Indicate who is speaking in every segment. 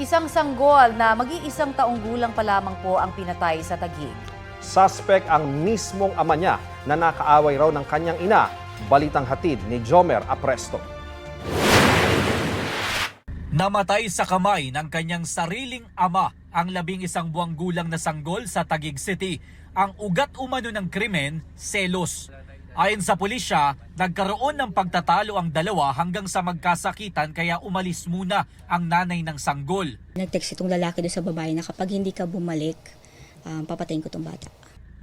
Speaker 1: Isang sanggol na mag-iisang taong gulang pa lamang po ang pinatay sa Taguig.
Speaker 2: Suspect ang mismong ama niya na nakaaway raw ng kanyang ina. Balitang hatid ni Jomer Apresto.
Speaker 3: Namatay sa kamay ng kanyang sariling ama ang 11 buwang gulang na sanggol sa Taguig City. Ang ugat umano ng krimen, selos. Ayon sa pulisya, nagkaroon ng pagtatalo ang dalawa hanggang sa magkasakitan kaya umalis muna ang nanay ng sanggol.
Speaker 4: Nag-text itong lalaki doon sa babae na kapag hindi ka bumalik, papatayin ko itong bata.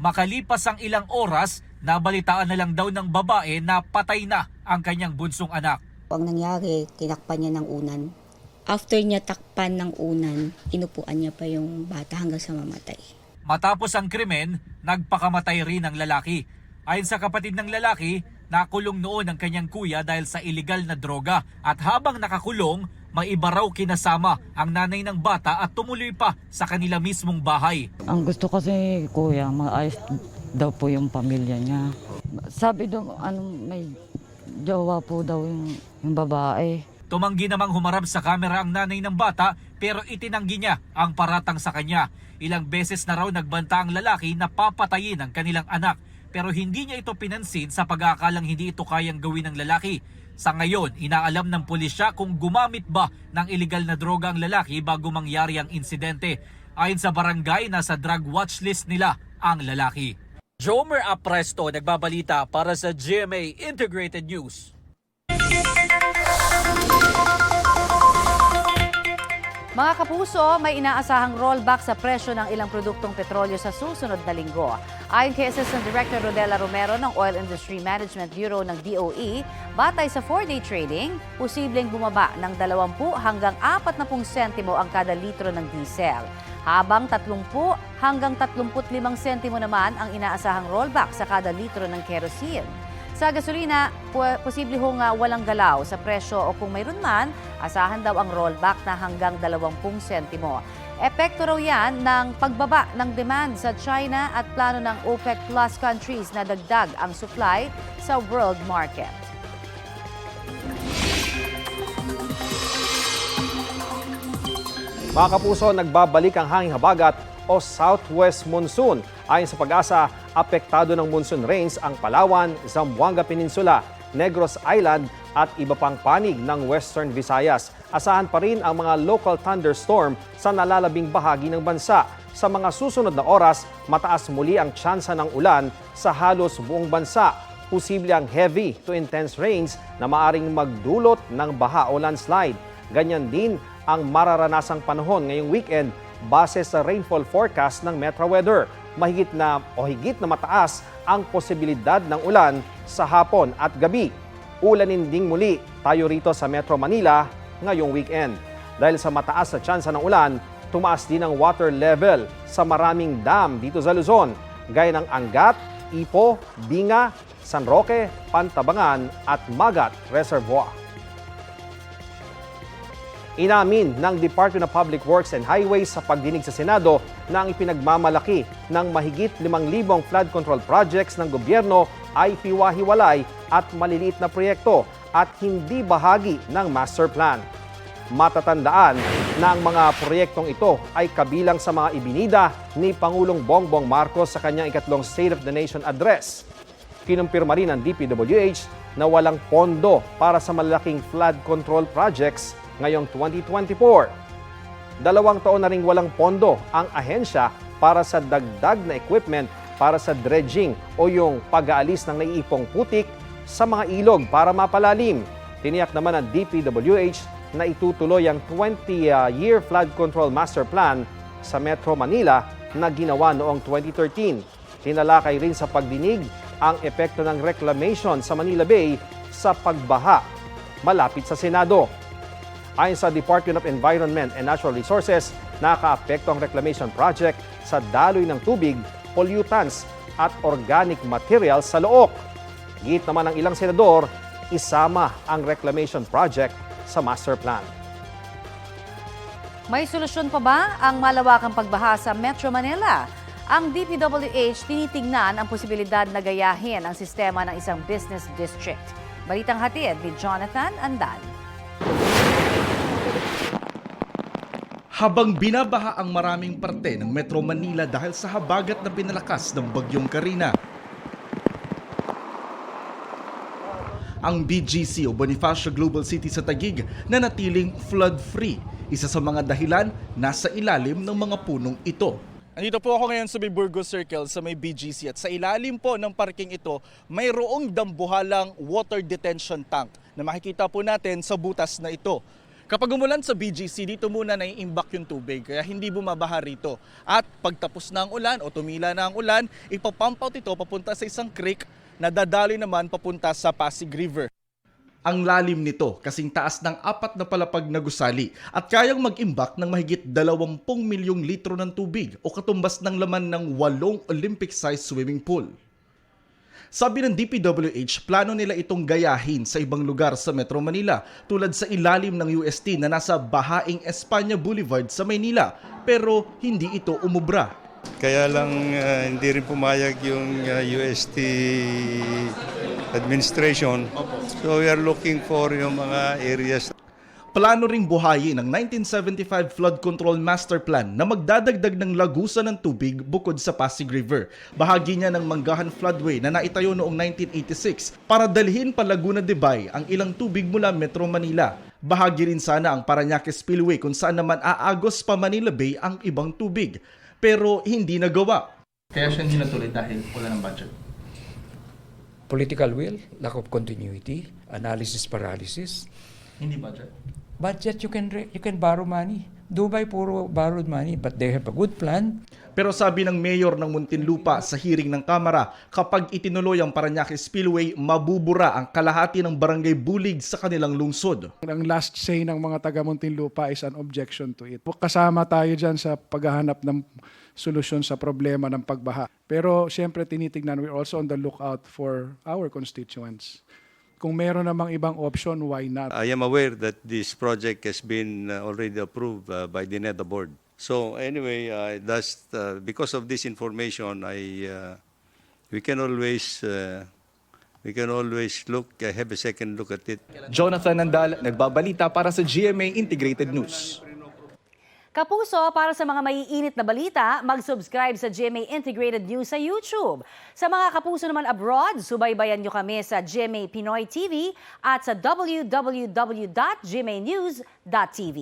Speaker 3: Makalipas ang ilang oras, nabalitaan na lang daw ng babae na patay na ang kanyang bunsong anak.
Speaker 4: Ang nangyari, tinakpan niya ng unan. After niya takpan ng unan, inupuan niya pa yung bata hanggang sa mamatay.
Speaker 3: Matapos ang krimen, nagpakamatay rin ang lalaki. Ayon sa kapatid ng lalaki, nakulong noon ang kanyang kuya dahil sa iligal na droga at habang nakakulong, may iba raw kinasama ang nanay ng bata at tumuloy pa sa kanila mismong bahay.
Speaker 5: Ang gusto kasi kuya, maayos daw po yung pamilya niya. Sabi daw, may jowa po daw yung babae.
Speaker 3: Tumanggi namang humarap sa kamera ang nanay ng bata pero itinanggi niya ang paratang sa kanya. Ilang beses na raw nagbanta ang lalaki na papatayin ang kanilang anak. Pero hindi niya ito pinansin sa pag-aakalang hindi ito kayang gawin ng lalaki. Sa ngayon, inaalam ng pulisya kung gumamit ba ng iligal na droga ang lalaki bago mangyari ang insidente. Ayon sa barangay, nasa drug watch list nila ang lalaki. Jomer Apresto, nagbabalita para sa GMA Integrated News.
Speaker 1: Mga kapuso, may inaasahang rollback sa presyo ng ilang produktong petrolyo sa susunod na linggo. Ayon kay Assistant Director Rodela Romero ng Oil Industry Management Bureau ng DOE, batay sa 4-day trading, posibleng bumaba ng 20 hanggang 40 sentimo ang kada litro ng diesel. Habang 30 hanggang 35 sentimo naman ang inaasahang rollback sa kada litro ng kerosene. Sa gasolina, posible hong walang galaw sa presyo o kung mayroon man, asahan daw ang rollback na hanggang 20 sentimo. Epekto raw yan ng pagbaba ng demand sa China at plano ng OPEC Plus countries na dagdag ang supply sa world market.
Speaker 2: Mga kapuso, nagbabalik ang hanging habagat o southwest monsoon. Ayon sa Pag-asa, apektado ng monsoon rains ang Palawan, Zamboanga Peninsula, Negros Island at iba pang panig ng Western Visayas. Asahan pa rin ang mga local thunderstorm sa nalalabing bahagi ng bansa. Sa mga susunod na oras, mataas muli ang tsansa ng ulan sa halos buong bansa. Posible ang heavy to intense rains na maaring magdulot ng baha o landslide. Ganyan din ang mararanasang panahon ngayong weekend base sa rainfall forecast ng Metro Weather. Higit na mataas ang posibilidad ng ulan sa hapon at gabi. Ulanin ding muli tayo rito sa Metro Manila ngayong weekend. Dahil sa mataas na tsansa ng ulan, tumaas din ang water level sa maraming dam dito sa Luzon, gaya ng Angat, Ipo, Binga, San Roque, Pantabangan at Magat Reservoir. Inamin ng Department of Public Works and Highways sa pagdinig sa Senado na ang ipinagmamalaki ng mahigit 5,000 flood control projects ng gobyerno ay hiwa-hiwalay at maliliit na proyekto at hindi bahagi ng master plan. Matatandaan na ang mga proyektong ito ay kabilang sa mga ibinida ni Pangulong Bongbong Marcos sa kanyang ikatlong State of the Nation Address. Kinumpirma rin ng DPWH na walang pondo para sa malalaking flood control projects ngayong 2024. 2 taon na ring walang pondo ang ahensya para sa dagdag na equipment para sa dredging o yung pag-aalis ng naiipong putik sa mga ilog para mapalalim. Tiniyak naman ng DPWH na itutuloy ang 20-year flood control master plan sa Metro Manila na ginawa noong 2013. Tinalakay rin sa pagdinig ang epekto ng reclamation sa Manila Bay sa pagbaha malapit sa Senado. Ayon sa Department of Environment and Natural Resources, nakaapekto ang reclamation project sa daloy ng tubig, pollutants at organic materials sa Look. Git naman ng ilang senador, isama ang reclamation project sa master plan.
Speaker 1: May solusyon pa ba ang malawakang pagbaha sa Metro Manila? Ang DPWH tinitingnan ang posibilidad na gayahin ang sistema ng isang business district. Balitang hatid ni Jonathan Andan.
Speaker 6: Habang binabaha ang maraming parte ng Metro Manila dahil sa habagat na pinalakas ng Bagyong Karina. Ang BGC o Bonifacio Global City sa Taguig na natiling flood-free. Isa sa mga dahilan, nasa ilalim ng mga punong ito.
Speaker 7: Andito po ako ngayon sa Burgos Circle sa may BGC at sa ilalim po ng parking ito, mayroong dambuhalang water detention tank na makikita po natin sa butas na ito. Kapag umulan sa BGC, dito muna naiimbak yung tubig kaya hindi bumabaha rito. At pagtapos na ang ulan o tumila na ang ulan, ipapump out ito papunta sa isang creek na dadaloy naman papunta sa Pasig River.
Speaker 6: Ang lalim nito kasing taas ng 4 na palapag na gusali at kayang mag-imbak ng mahigit 20 milyong litro ng tubig o katumbas ng laman ng 8 Olympic-sized swimming pool. Sabi ng DPWH, plano nila itong gayahin sa ibang lugar sa Metro Manila tulad sa ilalim ng UST na nasa Bahaing Espanya Boulevard sa Maynila pero hindi ito umubra.
Speaker 8: Kaya lang hindi rin pumayag yung UST administration. So we are looking for yung mga areas.
Speaker 6: Plano ring buhayin ang 1975 Flood Control Master Plan na magdadagdag ng lagusan ng tubig bukod sa Pasig River. Bahagi niya ng Manggahan Floodway na naitayo noong 1986 para dalhin pa Laguna de Bay ang ilang tubig mula Metro Manila. Bahagi rin sana ang Parañaque Spillway kung saan naman aagos pa Manila Bay ang ibang tubig. Pero hindi nagawa.
Speaker 7: Kaya siya hindi natuloy dahil wala ng budget.
Speaker 9: Political will, lack of continuity, analysis paralysis.
Speaker 7: Hindi budget.
Speaker 9: Budget, you can borrow money. Dubai puro borrowed money, but they have a good plan.
Speaker 6: Pero sabi ng mayor ng Muntinlupa sa hearing ng Kamara, kapag itinuloy ang Parañaque Spillway, mabubura ang kalahati ng barangay Bulig sa kanilang lungsod.
Speaker 10: Ang last say ng mga taga Muntinlupa is an objection to it. Kasama tayo dyan sa paghahanap ng solusyon sa problema ng pagbaha. Pero siyempre tinitignan, we're also on the lookout for our constituents. Kung meron namang ibang option, why not?
Speaker 8: I am aware that this project has been already approved by the NEDA board. So anyway, because of this information, we can always have a second look at it.
Speaker 7: Jonathan Nandal, nagbabalita para sa GMA Integrated News.
Speaker 1: Kapuso, para sa mga maiinit na balita, mag-subscribe sa GMA Integrated News sa YouTube. Sa mga kapuso naman abroad, subaybayan nyo kami sa GMA Pinoy TV at sa www.gmanews.tv.